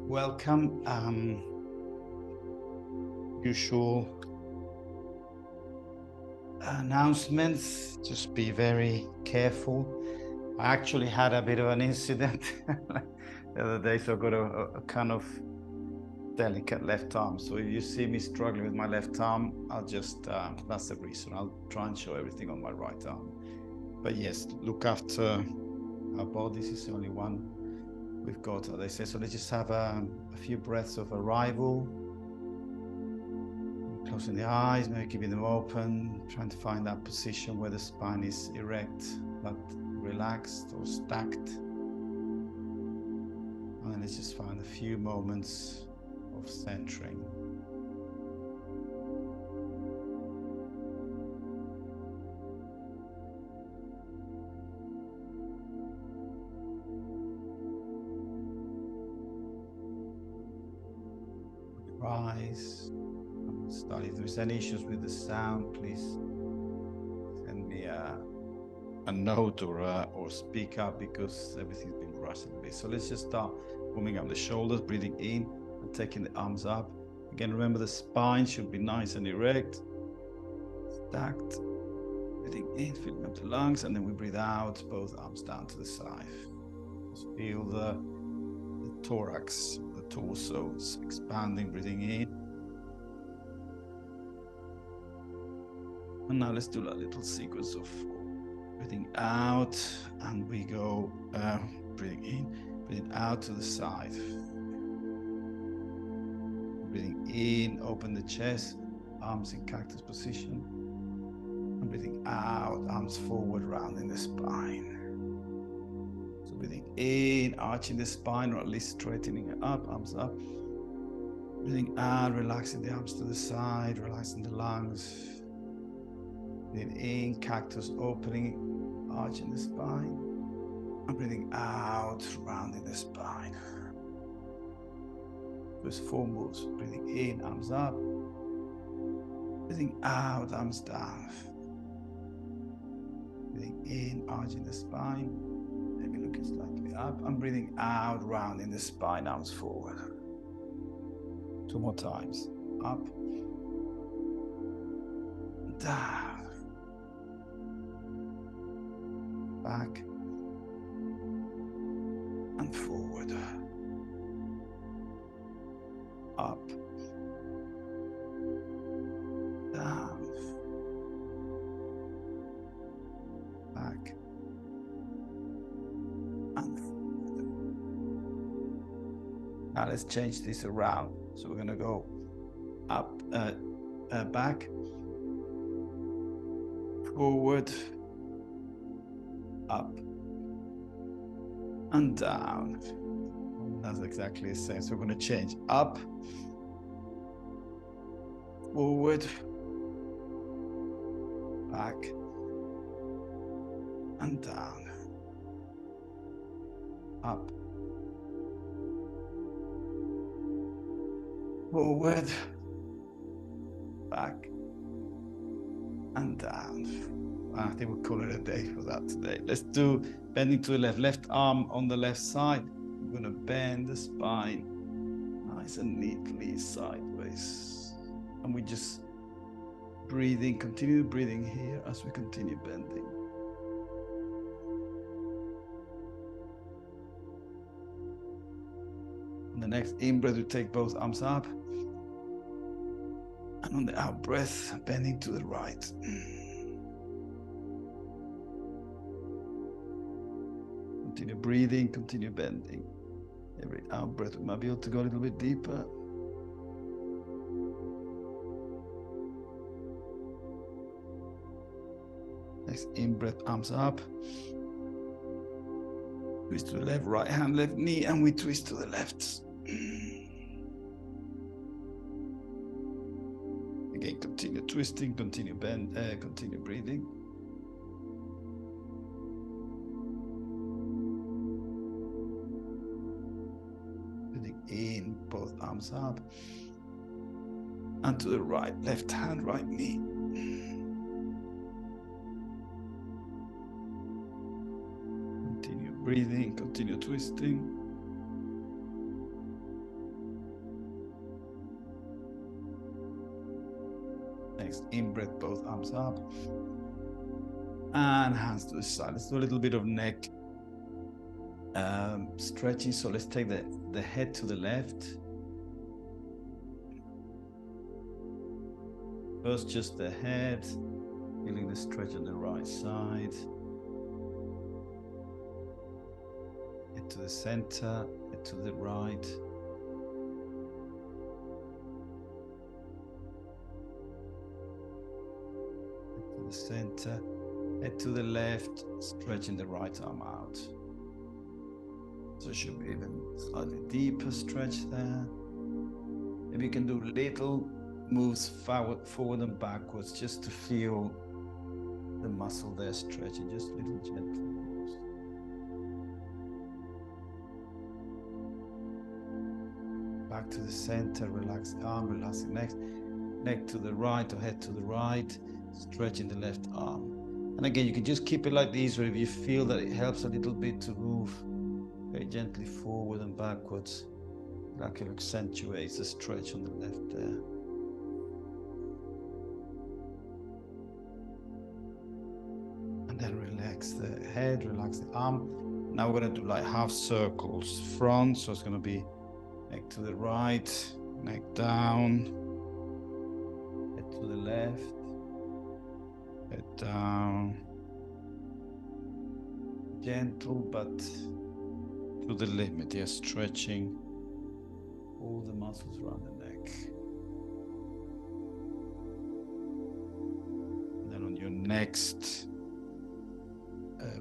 Welcome. Usual announcements. Just be very careful. I actually had a bit of an incident the other day, so I got a kind of delicate left arm. So if you see me struggling with my left arm, I'll just, that's the reason. I'll try and show everything on my right arm. But yes, look after our bodies. It's the only one we've got, they say. So let's just have a few breaths of arrival. Closing the eyes, maybe keeping them open, trying to find that position where the spine is erect, but relaxed or stacked. And then let's just find a few moments of centering. Rise. Start. If there's any issues with the sound, please send me a note or speak up, because everything's been rushed a bit. So let's just start warming up the shoulders, breathing in and taking the arms up. Again, remember the spine should be nice and erect, stacked. Breathing in, filling up the lungs, and then we breathe out, both arms down to the side. Just feel the thorax, the torso expanding, breathing in. And now let's do a little sequence of breathing out, and we go breathing in, breathing out to the side. Breathing in, open the chest, arms in cactus position. And breathing out, arms forward, rounding the spine. So breathing in, arching the spine, or at least straightening it up, arms up. Breathing out, relaxing the arms to the side, relaxing the lungs. Breathing in, cactus opening, arching the spine. And breathing out, rounding the spine. Those 4 moves. Breathing in, arms up. Breathing out, arms down. Breathing in, arching the spine. Maybe looking slightly up. And breathing out, rounding the spine, arms forward. 2 more times. Up. Down. Back and forward, up, down, back and forward. Now let's change this around. So we're going to go up, back, forward, up and down. That's exactly the same. So we're going to change up, forward, back and down, up, forward, back and down. I think we'll call it a day for that today. Let's do bending to the left. Left arm on the left side. We're going to bend the spine nice and neatly sideways. And we just breathing, continue breathing here as we continue bending. On the next in-breath, we take both arms up. And on the out-breath, bending to the right. Continue breathing, continue bending. Every out-breath, we might be able to go a little bit deeper. Next in-breath, arms up. Twist to the left, right hand, left knee, and we twist to the left. Again, continue twisting, continue bend, continue breathing. In, both arms up, and to the right, left hand, right knee. Continue breathing, continue twisting. next in-breath, both arms up. And hands to the side. Let's do a little bit of neck stretching. So let's take the head to the left. First, just the head, feeling the stretch on the right side. Head to the center, head to the right. Head to the center, head to the left, stretching the right arm out. So it should be even slightly deeper stretch there. Maybe you can do little moves forward and backwards just to feel the muscle there stretching, just little gentle moves. Back to the center, relax the arm, relax the neck to the right or head to the right, stretching the left arm. And again, you can just keep it like this, or if you feel that it helps a little bit to move very gently forward and backwards, like it accentuates the stretch on the left there. Then relax the head, relax the arm. Now we're going to do like half circles front. So it's going to be neck to the right, neck down, head to the left, head down. Gentle, but to the limit. Yes, stretching all the muscles around the neck. And then on your next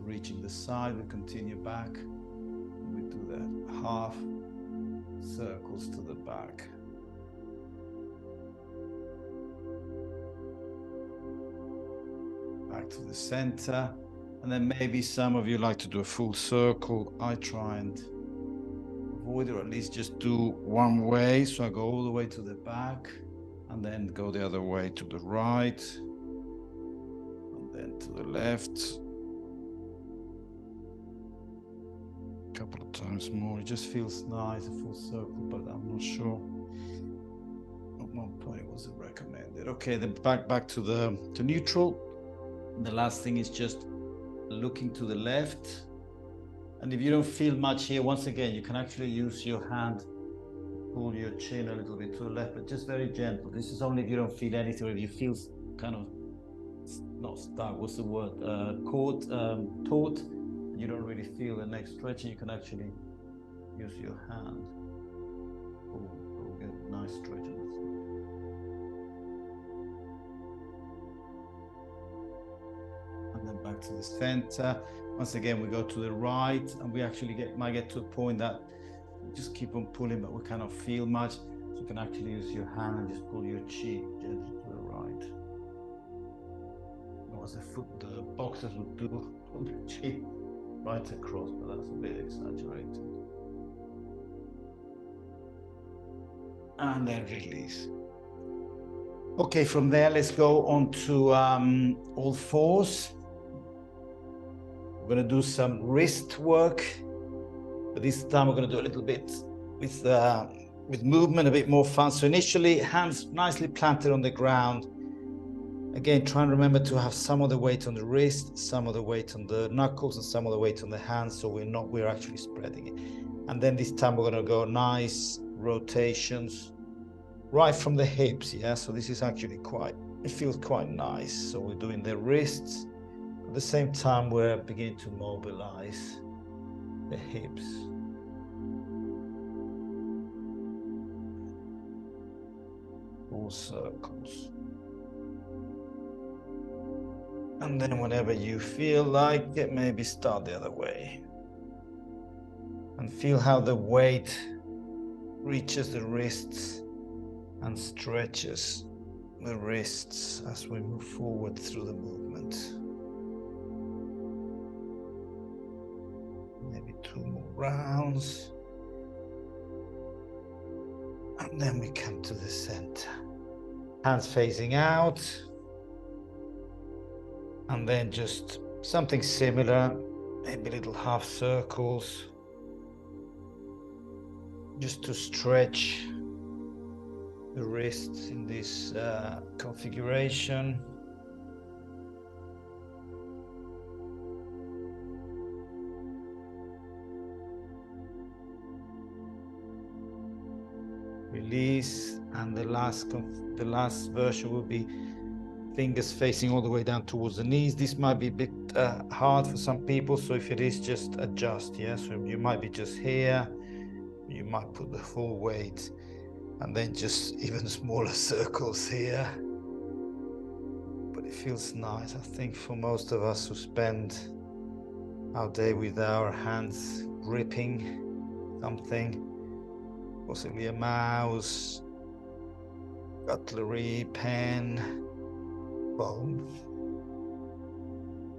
reaching the side, we continue back. We do the half circles to the back. Back to the center. And then maybe some of you like to do a full circle. I try and avoid it, or at least just do one way. So I go all the way to the back and then go the other way to the right and then to the left. Couple of times more. It just feels nice, a full circle, but I'm not sure at what point was it recommended. Okay, then back to neutral. And the last thing is just looking to the left. And if you don't feel much here, once again, you can actually use your hand, pull your chin a little bit to the left, but just very gentle. This is only if you don't feel anything, or if you feel kind of not stuck, what's the word, taut. You don't really feel the neck stretching, you can actually use your hand. Get a nice stretch on this. And then back to the center. Once again, we go to the right, and we actually might get to a point that we just keep on pulling, but we cannot feel much. So you can actually use your hand and just pull your cheek gently to the right. Or as the boxers would do, pull the cheek right across, but that's a bit exaggerated. And then release. Okay, from there, let's go on to all fours. We're going to do some wrist work, but this time we're going to do a little bit with movement, a bit more fun. So initially, hands nicely planted on the ground. Again, try and remember to have some of the weight on the wrist, some of the weight on the knuckles, and some of the weight on the hands, so we're actually spreading it. And then this time we're going to go nice rotations right from the hips, yeah? So this is actually it feels quite nice. So we're doing the wrists. At the same time, we're beginning to mobilize the hips. All circles. And then whenever you feel like it, maybe start the other way. And feel how the weight reaches the wrists and stretches the wrists as we move forward through the movement. Maybe 2 more rounds. And then we come to the center. Hands facing out. And then just something similar, maybe little half circles, just to stretch the wrists in this configuration. Release, and the last version will be fingers facing all the way down towards the knees. This might be a bit hard for some people, so if it is, just adjust. Yeah, so you might be just here, you might put the full weight, and then just even smaller circles here. But it feels nice, I think, for most of us who spend our day with our hands gripping something, possibly a mouse, cutlery, pen, phone.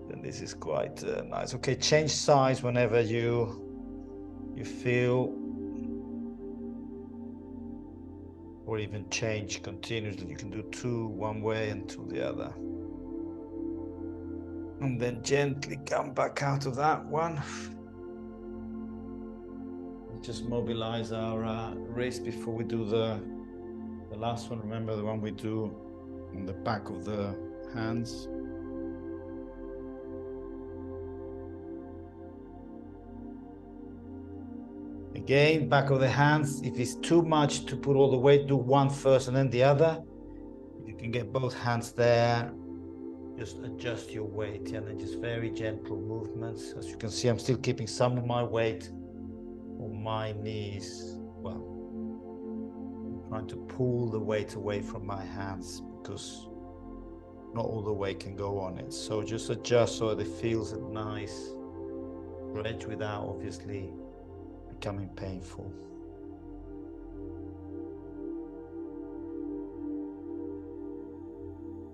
Then this is quite nice. Okay, change size whenever you feel, or even change continuously. You can do two one way and two the other. And then gently come back out of that one. Just mobilize our wrist before we do the last one. Remember the one we do on the back of the hands. Again, back of the hands. If it's too much to put all the weight, do one first and then the other. If you can get both hands there, just adjust your weight, and then just very gentle movements. As you can see, I'm still keeping some of my weight on my knees. Well, I'm trying to pull the weight away from my hands because not all the weight can go on it. So just adjust so that it feels a nice stretch without obviously becoming painful.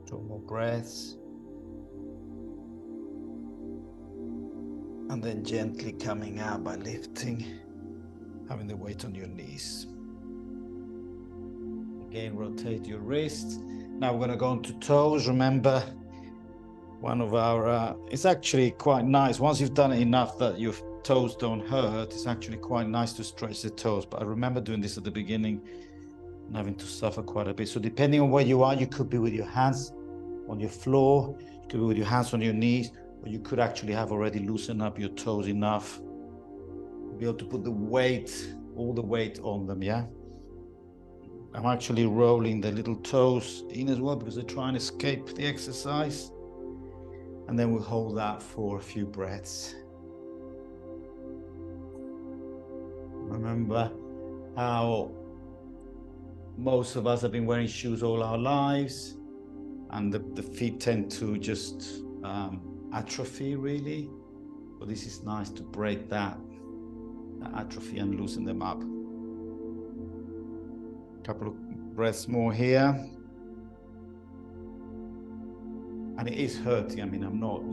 Two more breaths. And then gently coming out by lifting, having the weight on your knees. Again, rotate your wrists. Now we're going to go on to toes. Remember, one of our, it's actually quite nice. Once you've done it enough that your toes don't hurt, it's actually quite nice to stretch the toes. But I remember doing this at the beginning and having to suffer quite a bit. So depending on where you are, you could be with your hands on your floor, you could be with your hands on your knees, or you could actually have already loosened up your toes enough to be able to put the weight, all the weight on them, yeah? I'm actually rolling the little toes in as well because they're trying to escape the exercise. And then we'll hold that for a few breaths. Remember how most of us have been wearing shoes all our lives, and the feet tend to just atrophy, really. But this is nice to break that atrophy and loosen them up. A couple of breaths more here. And it is hurting. I mean, I'm not,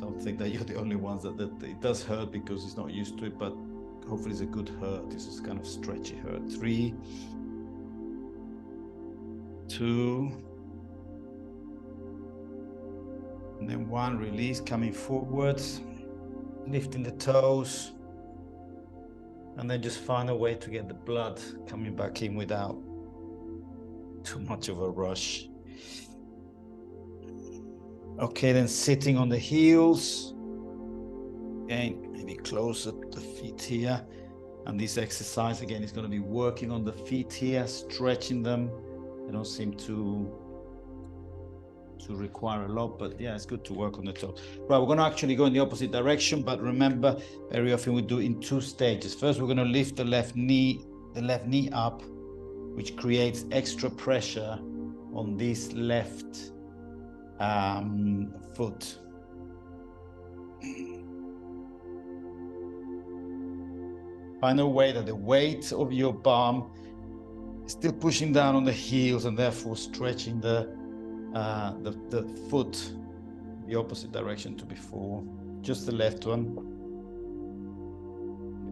don't think that you're the only ones that it does hurt because it's not used to it, but hopefully it's a good hurt. This is kind of stretchy hurt. 3, 2, and then 1, release, coming forwards, lifting the toes, and then just find a way to get the blood coming back in without too much of a rush. Okay, then sitting on the heels. Again, maybe closer to the feet here. And this exercise, again, is going to be working on the feet here, stretching them. They don't seem to require a lot, but yeah, it's good to work on the toes. Right, we're going to actually go in the opposite direction, but remember, very often we do in 2 stages. First, we're going to lift the left knee up, which creates extra pressure on this left foot. Find a way that the weight of your bum is still pushing down on the heels and therefore stretching the foot the opposite direction to before. Just the left one.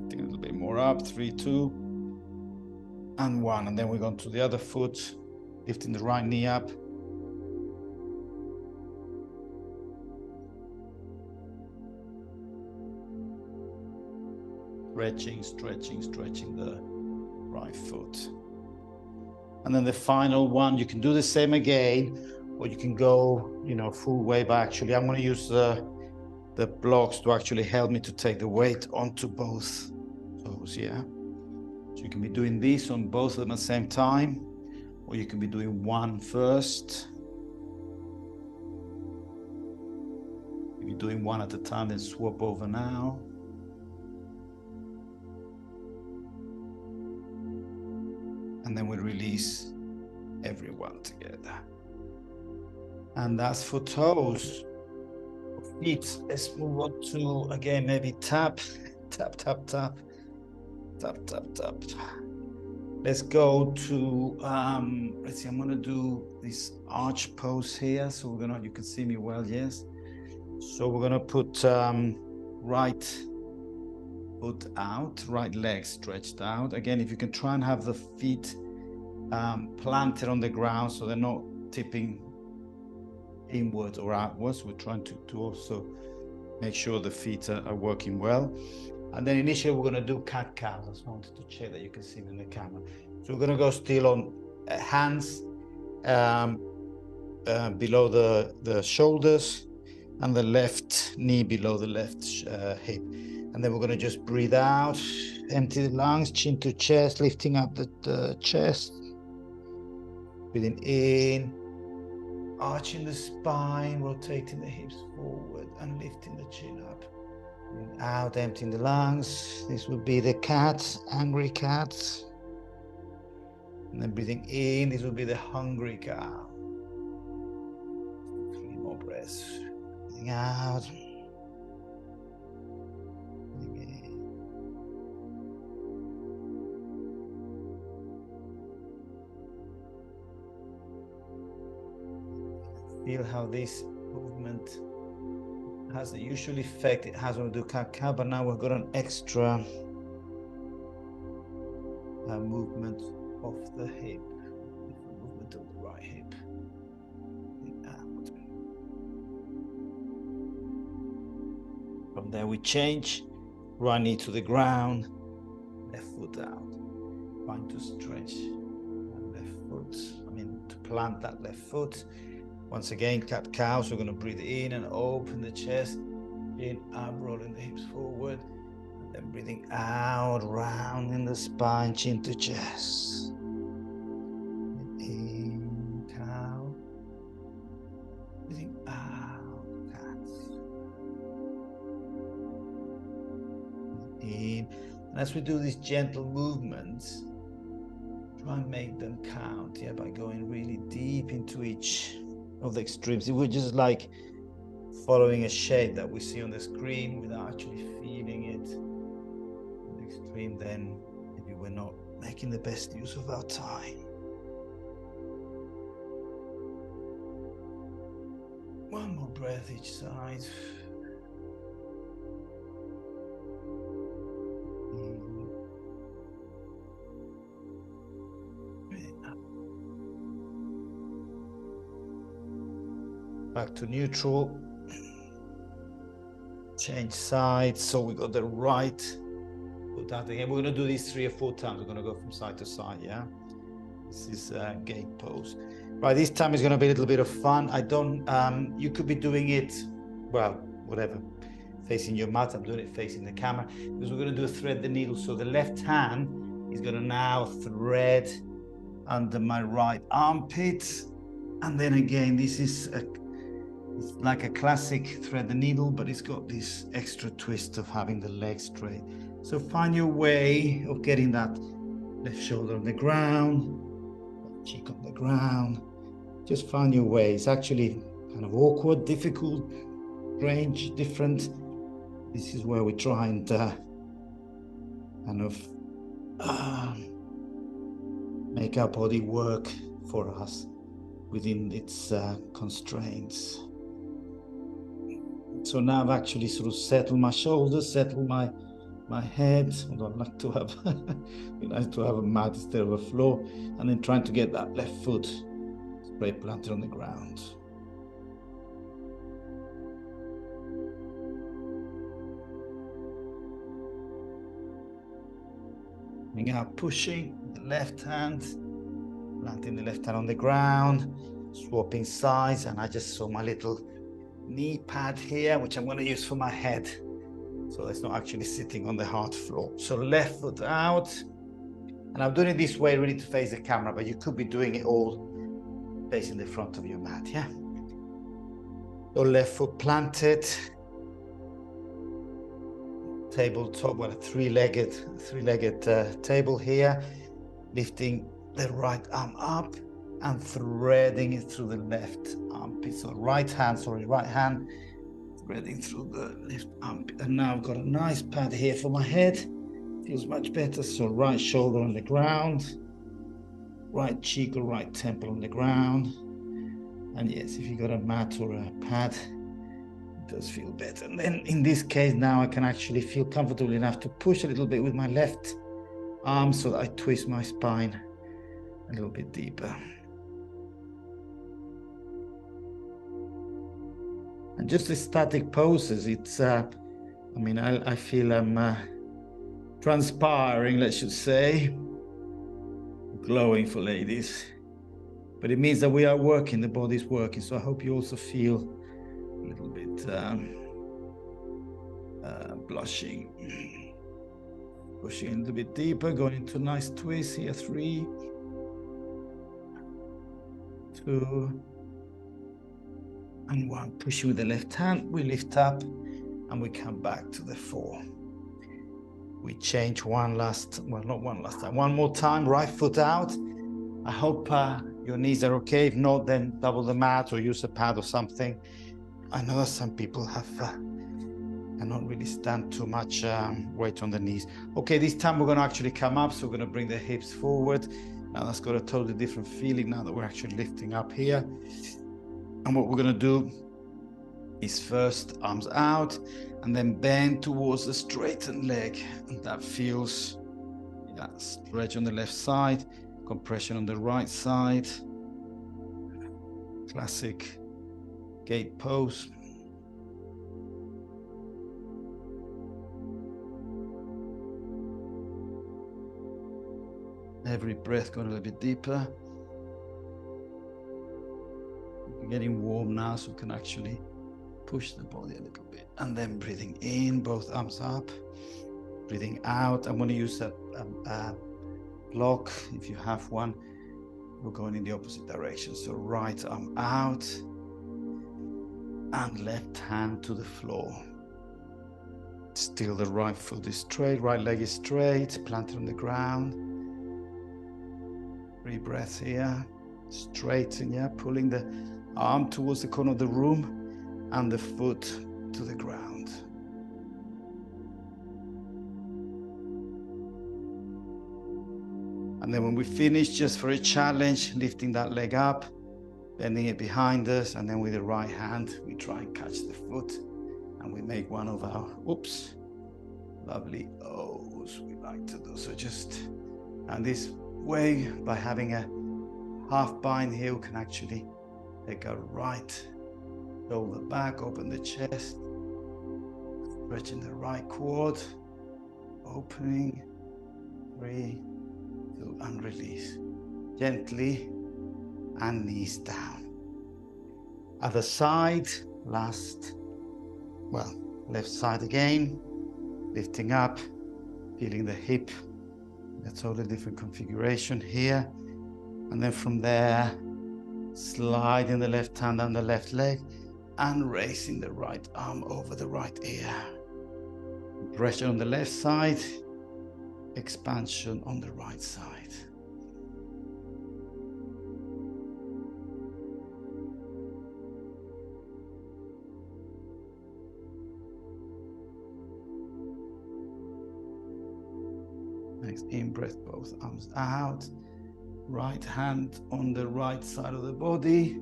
Lifting a little bit more up. 3, 2, and 1. And then we're going to the other foot, lifting the right knee up. Stretching the right foot. And then the final one, you can do the same again, or you can go, full way. But actually, I'm going to use the blocks to actually help me to take the weight onto both toes, yeah? So you can be doing this on both of them at the same time, or you can be doing one first. If you're doing one at a time, then swap over now. And then we release everyone together. And that's for toes. Feet, let's move on to, again, maybe tap, tap, tap, tap, tap, tap, tap. Let's go to, let's see, I'm gonna do this arch pose here. So you can see me well, yes? So we're gonna put right foot out, right leg stretched out. Again, if you can try and have the feet planted on the ground so they're not tipping inwards or outwards. We're trying to also make sure the feet are working well. And then initially we're going to do cat-cow. I just wanted to check that you can see me in the camera. So we're going to go still on hands below the shoulders and the left knee below the left hip. And then we're going to just breathe out, empty the lungs, chin to chest, lifting up the chest. Breathing in, arching the spine, rotating the hips forward and lifting the chin up. Breathing out, emptying the lungs. This would be the cat, angry cat. And then breathing in, this would be the hungry cow. 3 more breaths. Breathing out. Breathing in. Feel how this movement has the usual effect it has when we do cat-cow, but now we've got an extra movement of the hip, movement of the right hip. Out. From there we change, right knee to the ground, left foot out. Trying to stretch that left foot, to plant that left foot. Once again, cat-cow, so we're going to breathe in and open the chest, in up, rolling the hips forward, and then breathing out, rounding the spine, chin to chest. In, cow. Breathing out, cat. In. And as we do these gentle movements, try and make them count, by going really deep into each of the extremes. If we're just like following a shape that we see on the screen without actually feeling it in the extreme, then maybe we're not making the best use of our time. One more breath each side. Back to neutral. Change sides. So we got the right foot out again. We're going to do this 3 or 4 times. We're going to go from side to side, yeah? This is gate pose. Right, this time is going to be a little bit of fun. You could be doing it, well, whatever, facing your mat. I'm doing it facing the camera because we're going to do a thread the needle. So the left hand is going to now thread under my right armpit. And then again, this is it's like a classic thread the needle, but it's got this extra twist of having the leg straight. So find your way of getting that left shoulder on the ground, cheek on the ground. Just find your way. It's actually kind of awkward, difficult, strange, different. This is where we try and kind of make our body work for us within its constraints. So now I've actually sort of settled my shoulders, settled my head, although I'd like to have be nice to have a mat instead of a floor, and then trying to get that left foot straight planted on the ground. Coming out, pushing the left hand Planting the left hand on the ground, swapping sides, and I just saw my little knee pad here, which I'm going to use for my head. So it's not actually sitting on the hard floor. So left foot out. And I'm doing it this way, ready to face the camera, but you could be doing it all facing the front of your mat, yeah? So left foot planted. Tabletop, well, a three-legged table here. Lifting the right arm up and threading it through the left armpit. So right hand threading through the left armpit. And now I've got a nice pad here for my head. Feels much better. So right shoulder on the ground, right cheek or right temple on the ground. And yes, if you've got a mat or a pad, it does feel better. And then in this case, now I can actually feel comfortable enough to push a little bit with my left arm so that I twist my spine a little bit deeper. And just the static poses, it's, I feel I'm transpiring, let's just say, glowing for ladies. But it means that we are working, the body's working. So I hope you also feel a little bit blushing. Pushing a little bit deeper, going into a nice twist here. 3, 2, and 1. Pushing with the left hand, we lift up and we come back to the 4. We change one more time, right foot out. I hope your knees are okay. If not, then double the mat or use a pad or something. I know that some people cannot really stand too much weight on the knees. Okay, this time we're going to actually come up, so we're going to bring the hips forward. Now that's got a totally different feeling now that we're actually lifting up here. And what we're going to do is first arms out and then bend towards the straightened leg. And that feels, stretch on the left side, compression on the right side. Classic gate pose. Every breath going a little bit deeper. We're getting warm now, so we can actually push the body a little bit. And then breathing in, both arms up. Breathing out. I'm going to use a block, if you have one. We're going in the opposite direction. So right arm out and left hand to the floor. Still the right foot is straight, right leg is straight, planted on the ground. 3 breaths here. Straighten, pulling the arm towards the corner of the room and the foot to the ground. And then when we finish, just for a challenge, lifting that leg up, bending it behind us, and then with the right hand, we try and catch the foot, and we make one of our, lovely O's we like to do. So and this way, by having a half bind here, we can actually take our right shoulder back, open the chest, stretching the right quad, opening, 3, 2, and release. Gently, and knees down. Other side, left side again, lifting up, feeling the hip. That's totally different configuration here. And then from there, sliding the left hand on the left leg and raising the right arm over the right ear. Pressure on the left side, expansion on the right side. Next in-breath, both arms out. Right hand on the right side of the body,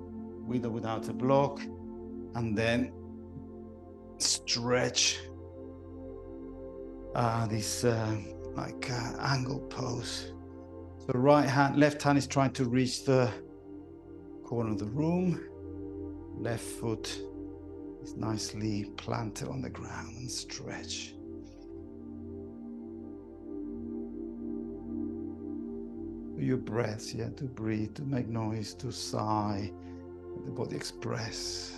with or without a block. And then stretch this angle pose. So left hand is trying to reach the corner of the room. Left foot is nicely planted on the ground and stretch. your breaths, yeah, to breathe, to make noise, to sigh, let the body express.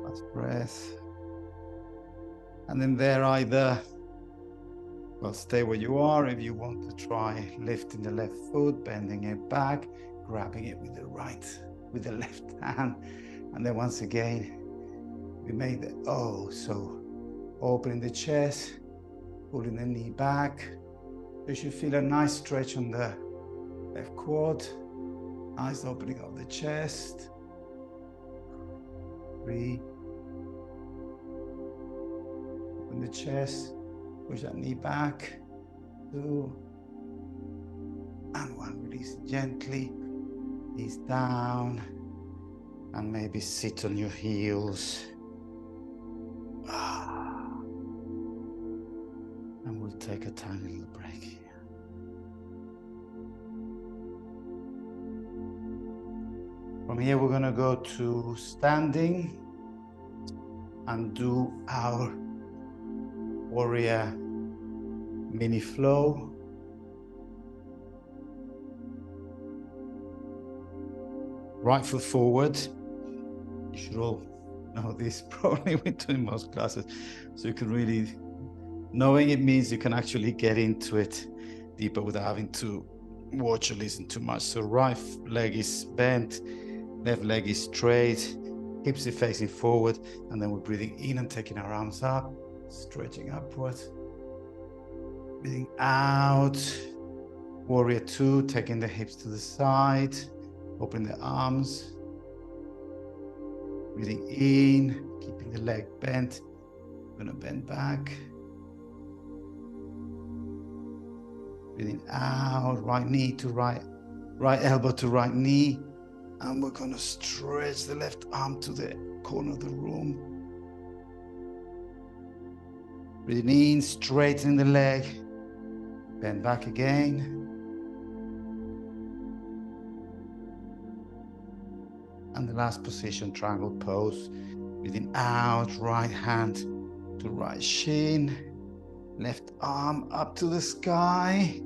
Last breath. And then there either, well, stay where you are. If you want to try lifting the left foot, bending it back, grabbing it with the left hand. And then once again, we made the O. So opening the chest, pulling the knee back. You should feel a nice stretch on the left quad. Nice opening of the chest. 3. Open the chest. Push that knee back. 2. And 1. Release gently. Knees down. And maybe sit on your heels. And we'll take a tiny little break here. From here, we're going to go to standing and do our warrior mini flow. Right foot forward. You should all know this, probably we're doing most classes. So you can really, knowing it means you can actually get into it deeper without having to watch or listen too much. So right leg is bent, left leg is straight, hips are facing forward, and then we're breathing in and taking our arms up, stretching upward. Breathing out, warrior 2, taking the hips to the side, opening the arms. Breathing in, keeping the leg bent. We're going to bend back. Breathing out, right knee to right elbow to right knee. And we're going to stretch the left arm to the corner of the room. Breathing in, straightening the leg. Bend back again. And the last position, triangle pose. Breathing out, right hand to right shin. Left arm up to the sky.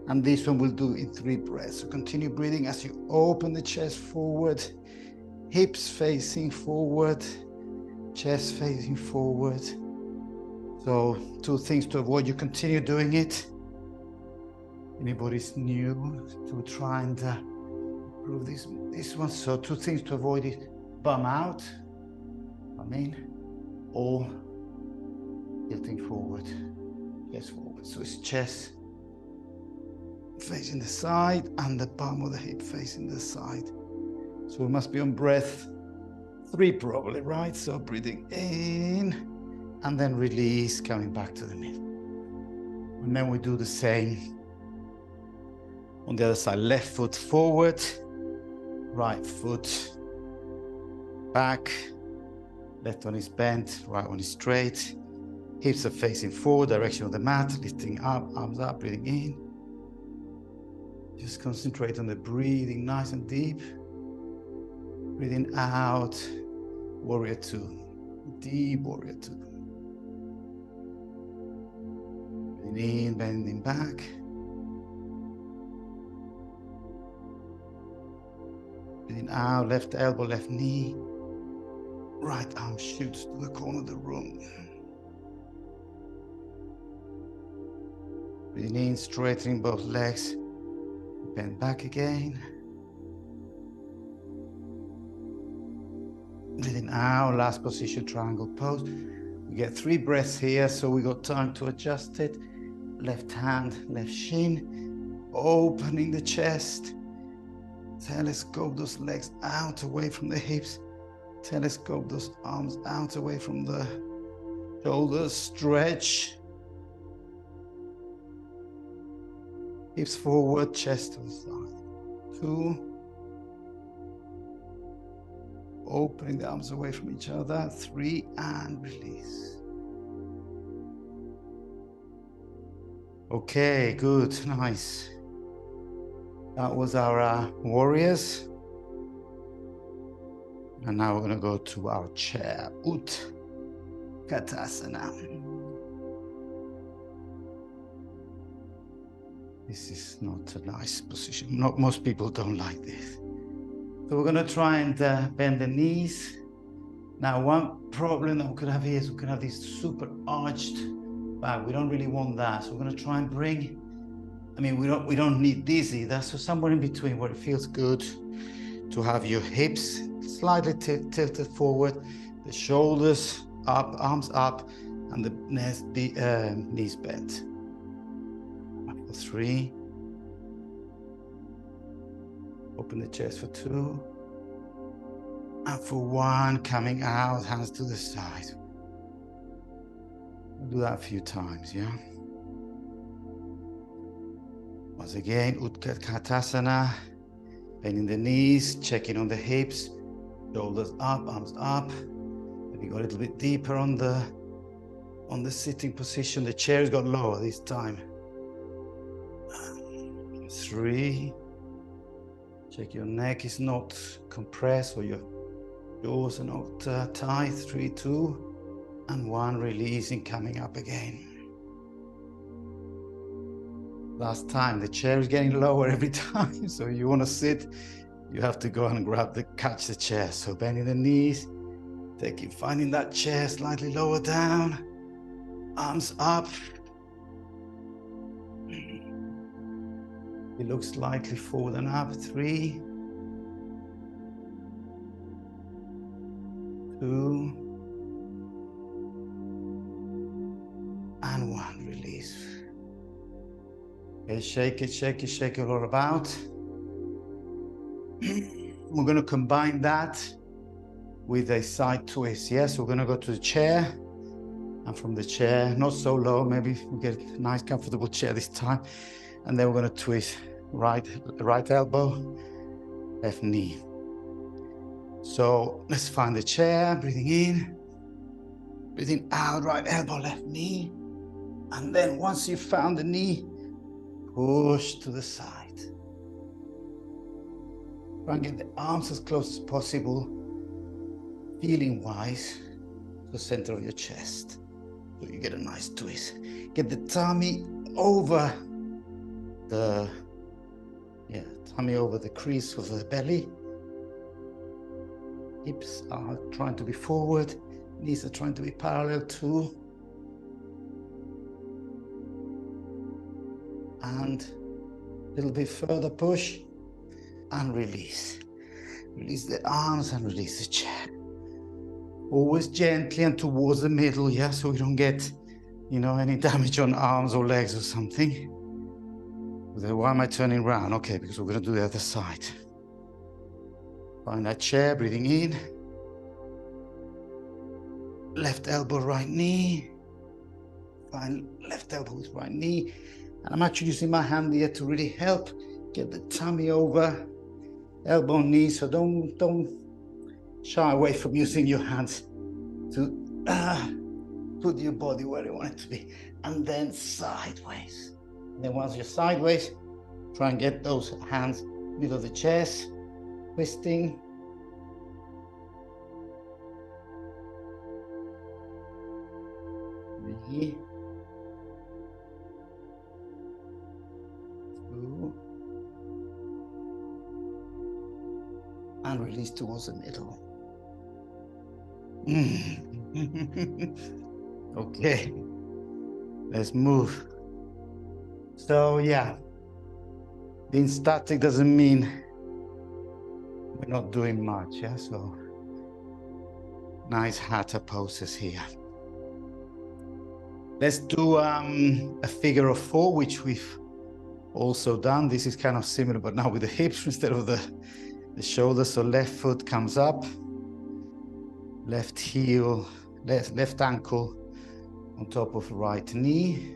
And this one we'll do in 3 breaths. So continue breathing as you open the chest forward. Hips facing forward. Chest facing forward. So 2 things to avoid. You continue doing it. Anybody's new to try and improve this one. So 2 things to avoid is bum out, or tilting forward, chest forward. So it's chest facing the side and the palm of the hip facing the side. So we must be on breath 3 probably, right? So breathing in and then release, coming back to the middle. And then we do the same on the other side. Left foot forward, right foot back, left one is bent, right one is straight. Hips are facing forward, direction of the mat, lifting up, arms up, breathing in. Just concentrate on the breathing, nice and deep. Breathing out, warrior 2, deep warrior 2. Breathing in, bending back. Breathing out, left elbow, left knee. Right arm shoots to the corner of the room. Breathing in, straightening both legs. Bend back again. Breathing out, last position, triangle pose. We get 3 breaths here, so we got time to adjust it. Left hand, left shin, opening the chest. Telescope those legs out away from the hips. Telescope those arms out away from the shoulders. Stretch. Hips forward, chest to the side. 2. Opening the arms away from each other. 3, and release. Okay, good, nice. That was our warriors. And now we're going to go to our chair, Utkatasana. This is not a nice position. Most people don't like this. So we're going to try and bend the knees. Now, one problem that we could have here is we could have this super arched back. We don't really want that. So we're going to try and bring, we don't need this either. So somewhere in between where it feels good to have your hips slightly tilted forward, the shoulders up, arms up, and the knees bent. For 3. Open the chest for 2. And for 1, coming out, hands to the side. We'll do that a few times, yeah? Once again, Utkatasana, bending the knees, checking on the hips, shoulders up, arms up. Maybe go a little bit deeper on the sitting position. The chair's got lower this time. 3. Check your neck is not compressed or your jaws are not tight. 3, 2, and 1. Releasing, coming up again. Last time, the chair is getting lower every time. So you want to sit, you have to go and catch the chair. So bending the knees, finding that chair slightly lower down, arms up. You look slightly forward and up. 3, 2, and 1. Release. Okay, shake it all about. We're going to combine that with a side twist. Yes, we're going to go to the chair, and from the chair, not so low, maybe we get a nice comfortable chair this time, and then we're going to twist right elbow, left knee. So let's find the chair, breathing in, breathing out, right elbow, left knee, and then once you've found the knee, push to the side. Try and get the arms as close as possible, feeling wise, to the center of your chest. So you get a nice twist. Get the tummy over the crease of the belly. Hips are trying to be forward, knees are trying to be parallel too. And a little bit further push and release. Release the arms and release the chair. Always gently and towards the middle, yeah, so we don't get, any damage on arms or legs or something. Why am I turning around? Okay, because we're going to do the other side. Find that chair, breathing in. Left elbow, right knee. Find left elbow with right knee. And I'm actually using my hand here to really help get the tummy over, elbow, knee. So don't shy away from using your hands to put your body where you want it to be. And then sideways. And then once you're sideways, try and get those hands middle of the chest, twisting. Three, 2, and release towards the middle. Okay, let's move. So yeah, being static doesn't mean we're not doing much, yeah? So nice hatha poses here. Let's do a figure of 4, which we've also done. This is kind of similar, but now with the hips instead of the shoulders. So left foot comes up, left heel, left ankle on top of right knee.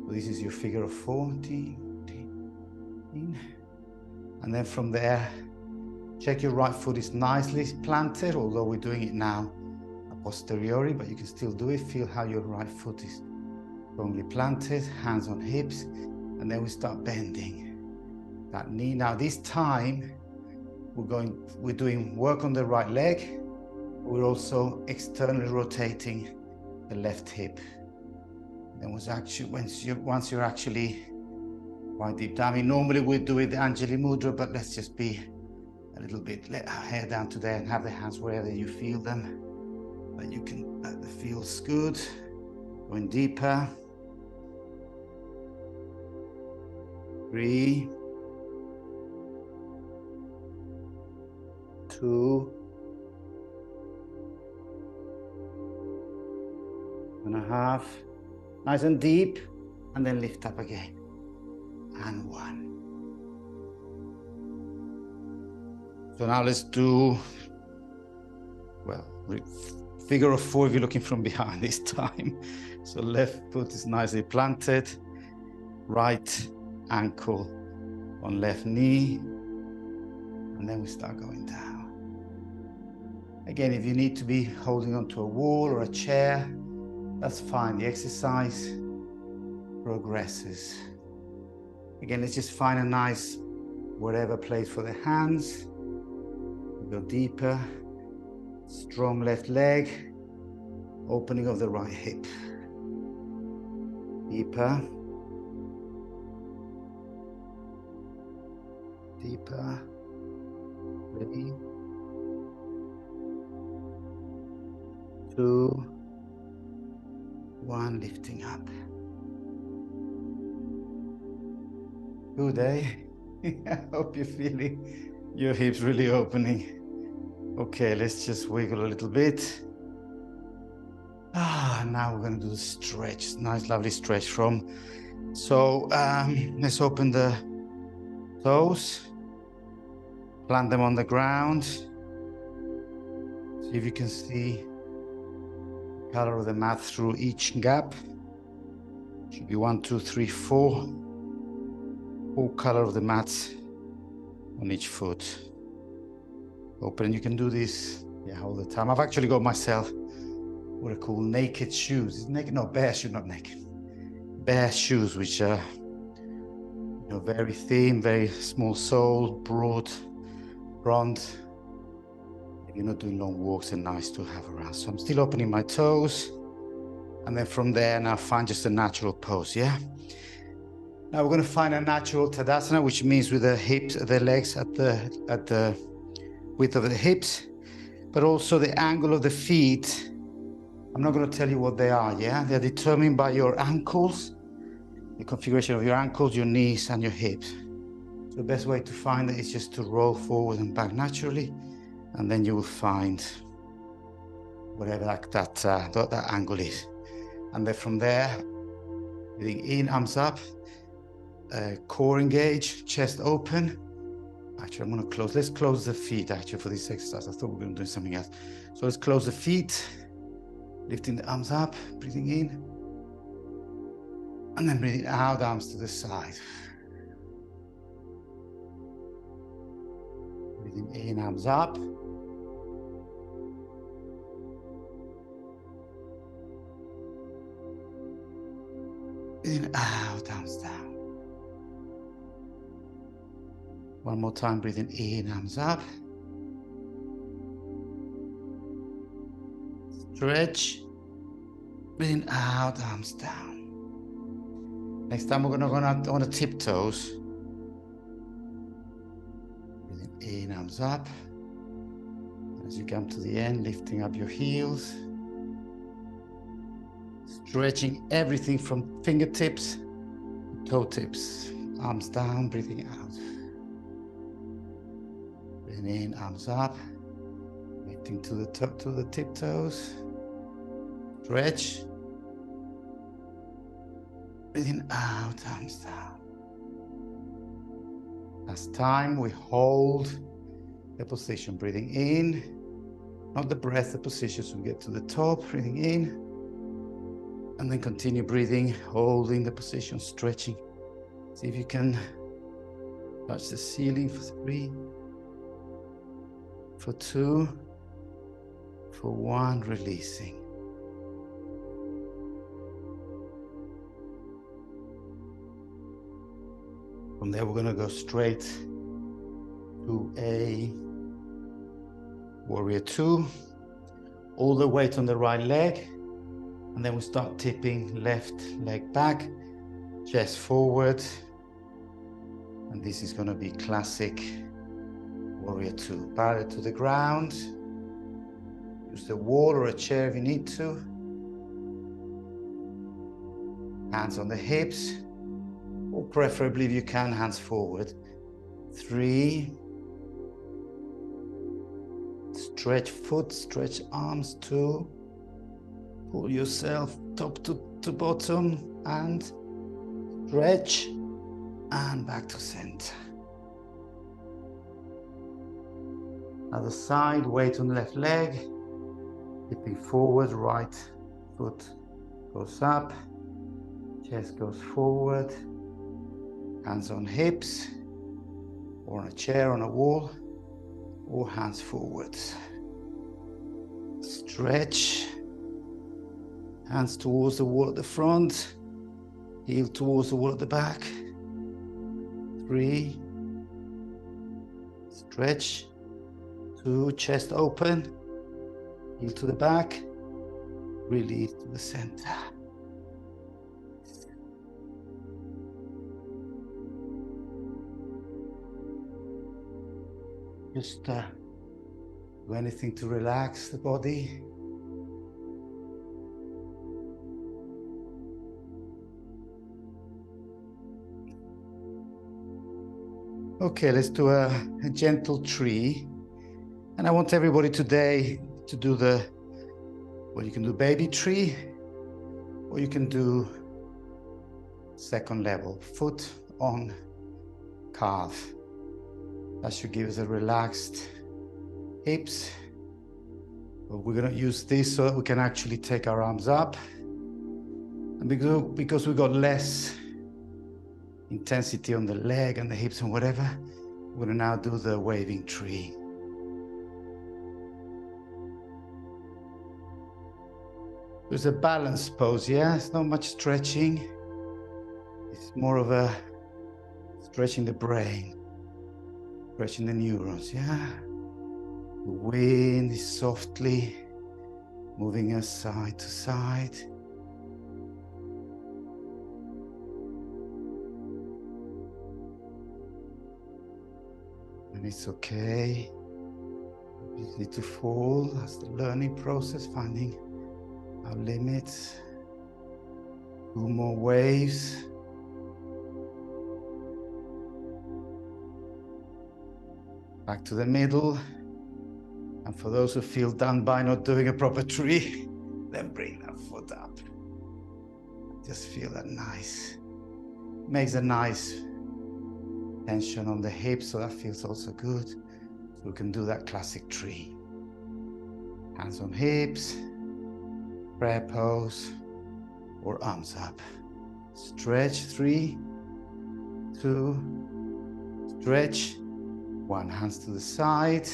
So this is your figure of 4. And then from there, check your right foot is nicely planted, although we're doing it now a posteriori, but you can still do it. Feel how your right foot is strongly planted, hands on hips, and then we start bending that knee. Now this time, we're doing work on the right leg. We're also externally rotating the left hip. Then once you're actually quite deep down, I mean, normally we do it the Anjali Mudra, but let's just be a little bit, let our hair down to there and have the hands wherever you feel them. But you can, that feels good. Going deeper. 3, 2, 1.5. Nice and deep, and then lift up again. And 1. So now let's do, well, figure of 4 if you're looking from behind this time. So left foot is nicely planted, right ankle on left knee, and then we start going down. Again, if you need to be holding onto a wall or a chair, that's fine. The exercise progresses. Again, let's just find a nice whatever place for the hands. Go deeper. Strong left leg. Opening of the right hip. Deeper. Deeper. Ready. 2, 1, lifting up. Good, eh? I hope you're feeling your hips really opening. Okay, let's just wiggle a little bit. Now we're going to do the stretch. Nice, lovely stretch from. So let's open the toes. Plant them on the ground. See if you can see the color of the mat through each gap. Should be 1, 2, 3, 4. 4 color of the mats on each foot. Open, you can do this all the time. I've actually got myself what are called naked shoes. Naked, no, bare shoes, not naked. Bare shoes, which are very thin, very small sole, broad front. If you're not doing long walks, they're nice to have around. So I'm still opening my toes, and then from there now find just a natural pose. Yeah. Now we're going to find a natural Tadasana, which means with the hips, the legs at the width of the hips, but also the angle of the feet. I'm not going to tell you what they are, yeah? They're determined by your ankles, the configuration of your ankles, your knees, and your hips. So the best way to find it is just to roll forward and back naturally, and then you will find whatever that angle is. And then from there, breathing in, arms up, core engaged, chest open. Actually, I'm going to close. Let's close the feet, actually, for this exercise. I thought we were going to do something else. So let's close the feet, lifting the arms up, breathing in, and then breathing out, arms to the side. Breathing in, arms up. Breathing out, arms down. One more time, breathing in, arms up. Stretch. Breathing out, arms down. Next time we're going to go on the tiptoes. Breathing in, arms up. As you come to the end, lifting up your heels. Stretching everything from fingertips to toe tips. Arms down, breathing out. Breathing in, arms up. Lifting to the top, to the tiptoes. Stretch. Breathing out, arms down. Last time, we hold the position. Breathing in, not the breath, the position. So we get to the top, breathing in. And then continue breathing, holding the position, stretching. See if you can touch the ceiling for 3, for 2, for 1, releasing. From there, we're going to go straight to a warrior two. All the weight on the right leg. And then we start tipping left leg back, chest forward. And this is going to be classic warrior two. Parallel to the ground. Use the wall or a chair if you need to. Hands on the hips, or preferably if you can, hands forward. 3. Stretch foot, stretch arms. 2. Pull yourself top to bottom and stretch and back to center. Other side, weight on the left leg, tipping forward, right foot goes up, chest goes forward, hands on hips, or on a chair, on a wall, or hands forward. Stretch, hands towards the wall at the front, heel towards the wall at the back. 3, stretch. 2, chest open, heel to the back, release to the center. Just do anything to relax the body. Okay, let's do a gentle tree. And I want everybody today to do well, you can do baby tree, or you can do second level, foot on calf. That should give us a relaxed hips. But we're going to use this so that we can actually take our arms up. And because we've got less intensity on the leg and the hips and whatever, we're going to now do the waving tree. There's a balance pose, yeah? It's not much stretching. It's more of a stretching the brain, stretching the neurons, yeah? The wind is softly moving us side to side. And it's okay. Easy to fall. That's the learning process, finding our limits. 2 more waves. Back to the middle. And for those who feel done by not doing a proper tree, then bring that foot up. Just feel that nice. Makes a nice tension on the hips, so that feels also good. So we can do that classic tree. Hands on hips, prayer pose, or arms up. Stretch, 3, 2, stretch. 1, hands to the side,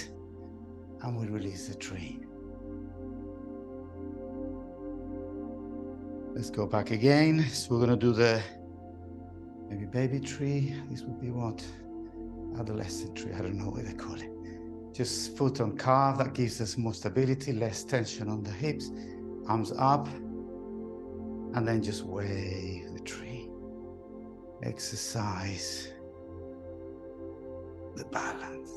and we release the tree. Let's go back again. So we're going to do the maybe baby tree. This would be what? Adolescent tree. I don't know what they call it. Just foot on calf. That gives us more stability, less tension on the hips. Arms up. And then just wave the tree. Exercise the balance.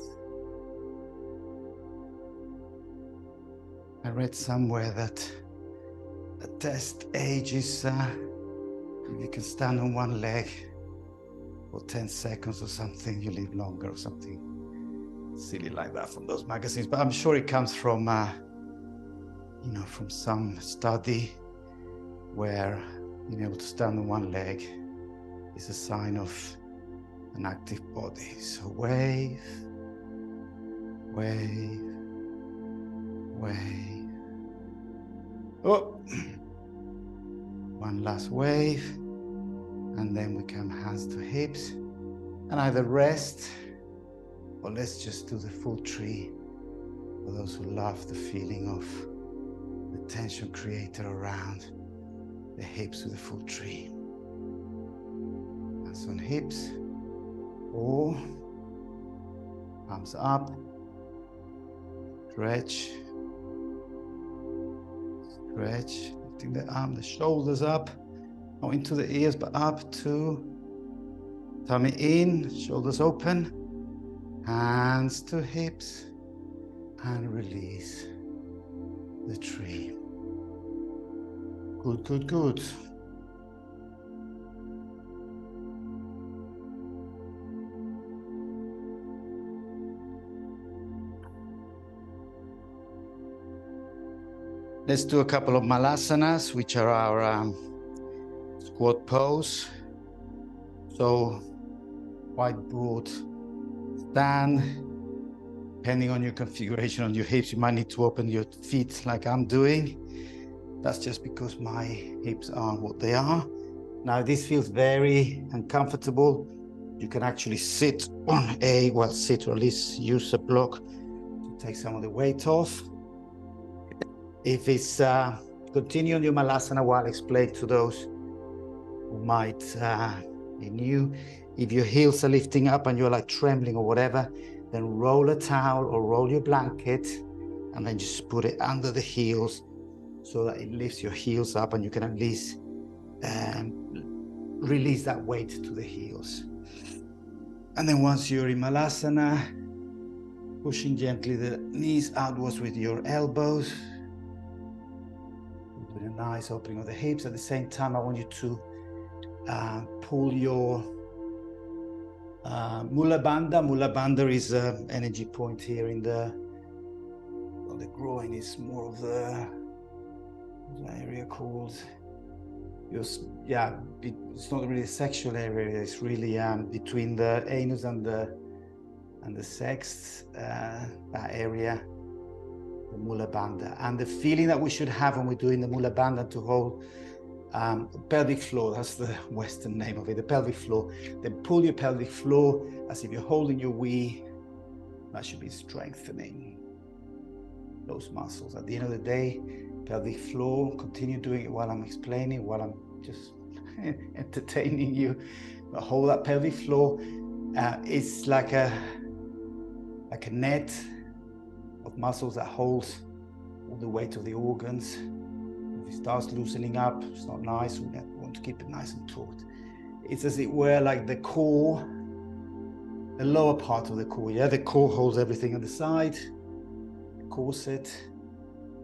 I read somewhere that a test age is if you can stand on one leg for 10 seconds or something, you live longer or something silly like that from those magazines. But I'm sure it comes from, from some study where being able to stand on one leg is a sign of an active body. So wave, wave, wave. Oh, one last wave, and then we come hands to hips, and either rest or let's just do the full tree for those who love the feeling of the tension created around the hips with the full tree. Hands on hips, or Arms up. Stretch. Stretch. Lifting the arm, the shoulders up. Not into the ears, but up. 2. Tummy in, shoulders open. Hands to hips. And release the tree. Good, good, good. Let's do a couple of malasanas, which are our squat pose. So quite broad stand. Depending on your configuration on your hips, you might need to open your feet like I'm doing. That's just because my hips aren't what they are. Now, if this feels very uncomfortable, you can actually sit on sit or at least use a block to take some of the weight off. If it's, continue on your malasana while I explain to those who might be new. If your heels are lifting up and you're like trembling or whatever, then roll a towel or roll your blanket and then just put it under the heels so that it lifts your heels up and you can at least release that weight to the heels. And then once you're in malasana, pushing gently the knees outwards with your elbows. With a nice opening of the hips. At the same time, I want you to pull your Mula Bandha. Mula Bandha is an energy point here in the groin. Is more of the area called it's not really a sexual area. It's really between the anus and the sex, that area, the Mula Bandha. And the feeling that we should have when we're doing the Mula Bandha to hold pelvic floor, that's the Western name of it, the pelvic floor. Then pull your pelvic floor as if you're holding your wee. That should be strengthening those muscles. At the end of the day, pelvic floor, continue doing it while I'm explaining, while I'm just entertaining you. But hold that pelvic floor. It's like a net of muscles that holds all the weight of the organs. If it starts loosening up, it's not nice. We want to keep it nice and taut. It's as it were like the core, the lower part of the core. Yeah, the core holds everything on the side. The corset,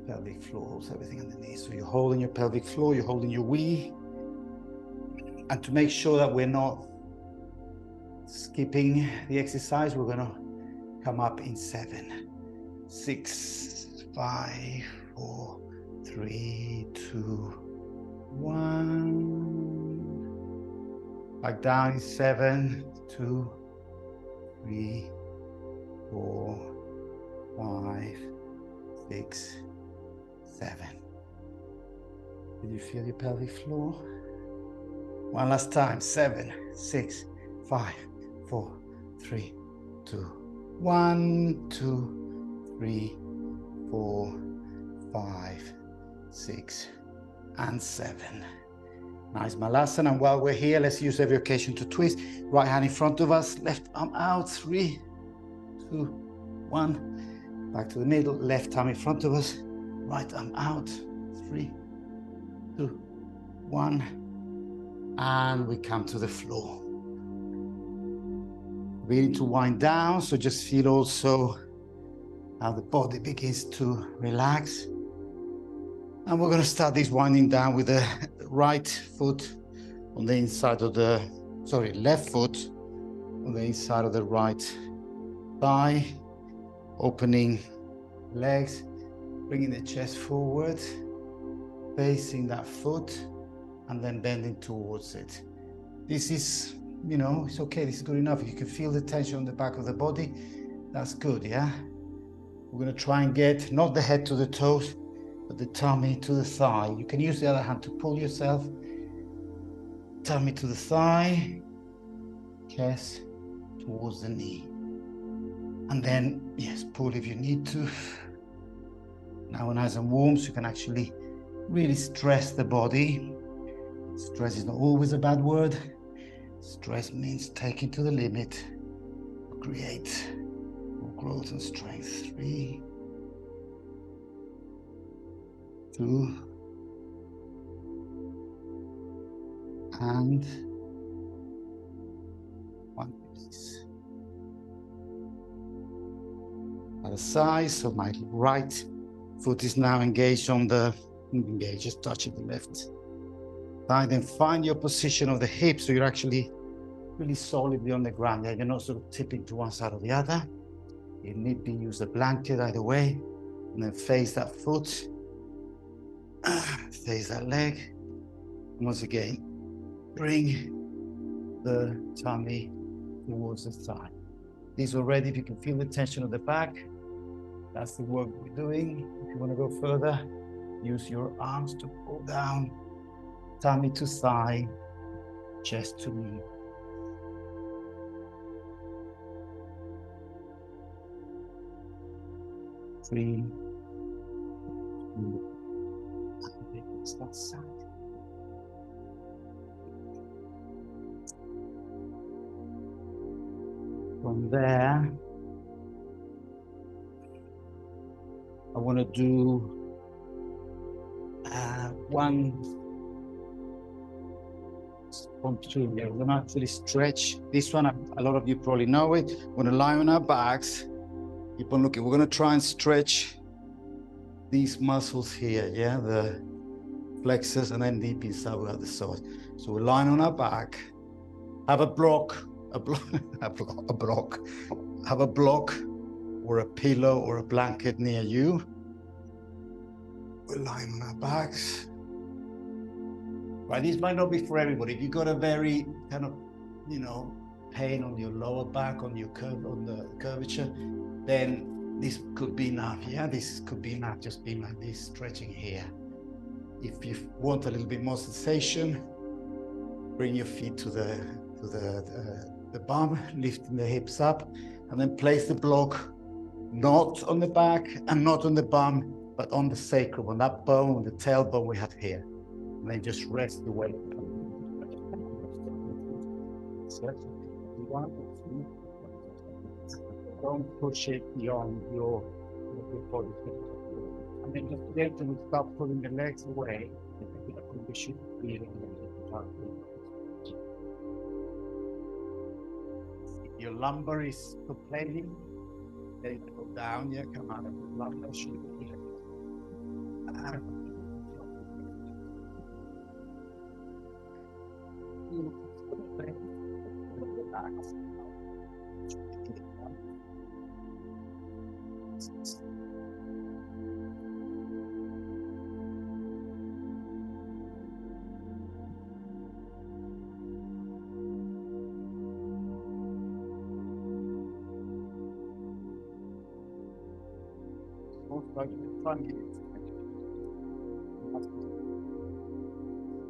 pelvic floor holds everything underneath. So you're holding your pelvic floor, you're holding your wee. And to make sure that we're not skipping the exercise, we're going to come up in 7, 6, 5, 4, 3, 2, 1. Back down in 7, 2, 3, 4, 5, 6, 7. Did you feel your pelvic floor? One last time. 7, 6, 5, 4, 3, 2, 1, 2, 3, 4, 5, 6, and 7. Nice malasana. And while we're here, let's use every occasion to twist. Right hand in front of us, left arm out. 3, 2, 1. Back to the middle. Left arm in front of us, right arm out. 3, 2, 1. And we come to the floor. We need to wind down, so just feel also how the body begins to relax. And we're going to start this winding down with the right foot on the inside of the, left foot on the inside of the right thigh, opening legs, bringing the chest forward, facing that foot, and then bending towards it. This is, it's okay. This is good enough. You can feel the tension on the back of the body. That's good, yeah? We're going to try and get not the head to the toes, but the tummy to the thigh. You can use the other hand to pull yourself. Tummy to the thigh, chest towards the knee. And then, yes, pull if you need to. Now when nice and warm, so you can actually really stress the body. Stress is not always a bad word. Stress means taking to the limit, create growth and strength. 3, 2, and 1 release. Other side, so my right foot is now engaged on the, just touching the left side. Then find your position of the hip, so you're actually really solidly on the ground. Yeah, you're not sort of tipping to one side or the other. If need be, use a blanket either way, and then face that foot, face that leg. And once again, bring the tummy towards the thigh. These already, if you can feel the tension of the back, that's the work we're doing. If you want to go further, use your arms to pull down, tummy to thigh, chest to knee. Three, two, and that side. From there, I want to do 1, 2. We're going to actually stretch this one. A lot of you probably know it. We're going to lie on our backs. Keep on looking. We're going to try and stretch these muscles here, yeah, the flexors, and then deep inside we have the psoas. So we're lying on our back. Have a block, have a block or a pillow or a blanket near you. We're lying on our backs. Right, this might not be for everybody. If you've got a very kind of, pain on your lower back, on your curvature, then this could be enough. Yeah, this could be enough. Just being like this, stretching here. If you want a little bit more sensation, bring your feet to the bum, lifting the hips up, and then place the block not on the back and not on the bum, but on the sacrum, on that bone, the tailbone we have here. And then just rest the weight. Don't push it beyond your body. And then just gently stop pulling the legs away. You should feel if your lumbar is complaining, let it go down. Yeah, come out of the lumbar. Should be here.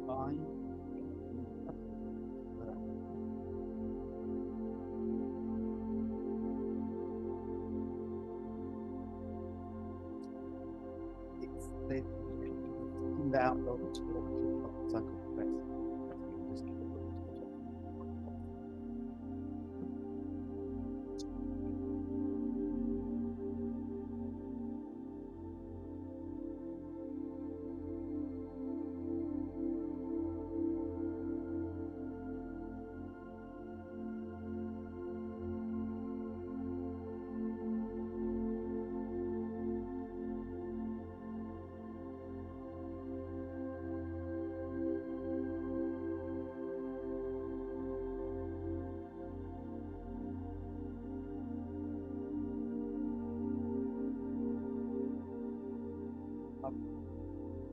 Fine. Down over to the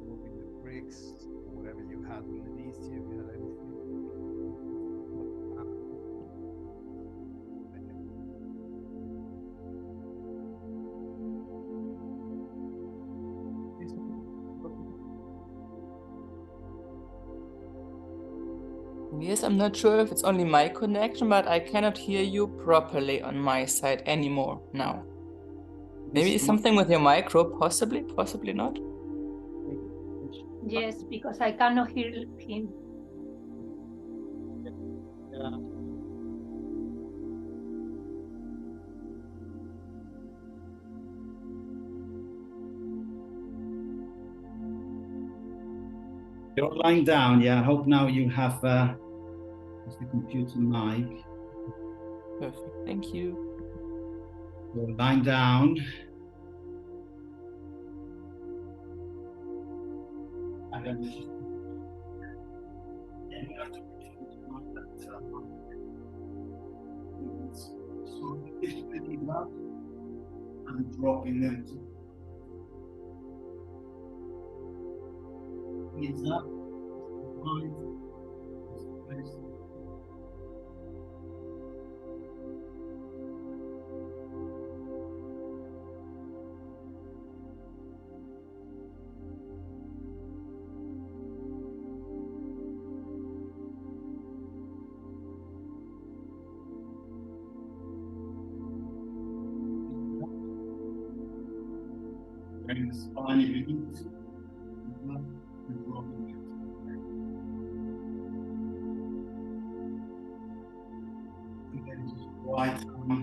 moving the bricks, or whatever you had underneath you, if you had anything. Yes, I'm not sure if it's only my connection, but I cannot hear you properly on my side anymore now. Maybe something with your micro, possibly not. Yes, because I cannot hear him. You're lying down, yeah. I hope now you have the computer mic. Perfect. Thank you. You're lying down. And then you have to and dropping them to knees up, bring the spine if you need to. And dropping it. And then just right arm,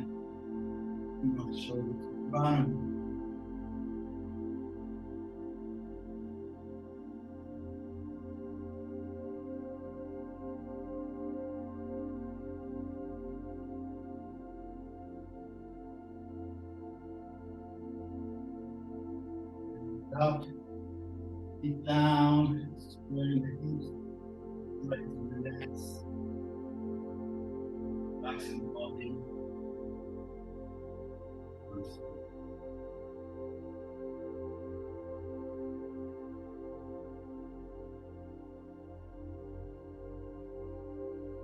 not shoulder to the ground. Up, feet down, squaring the hips, raising the legs, relaxing the body.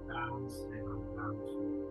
Down, stay on down.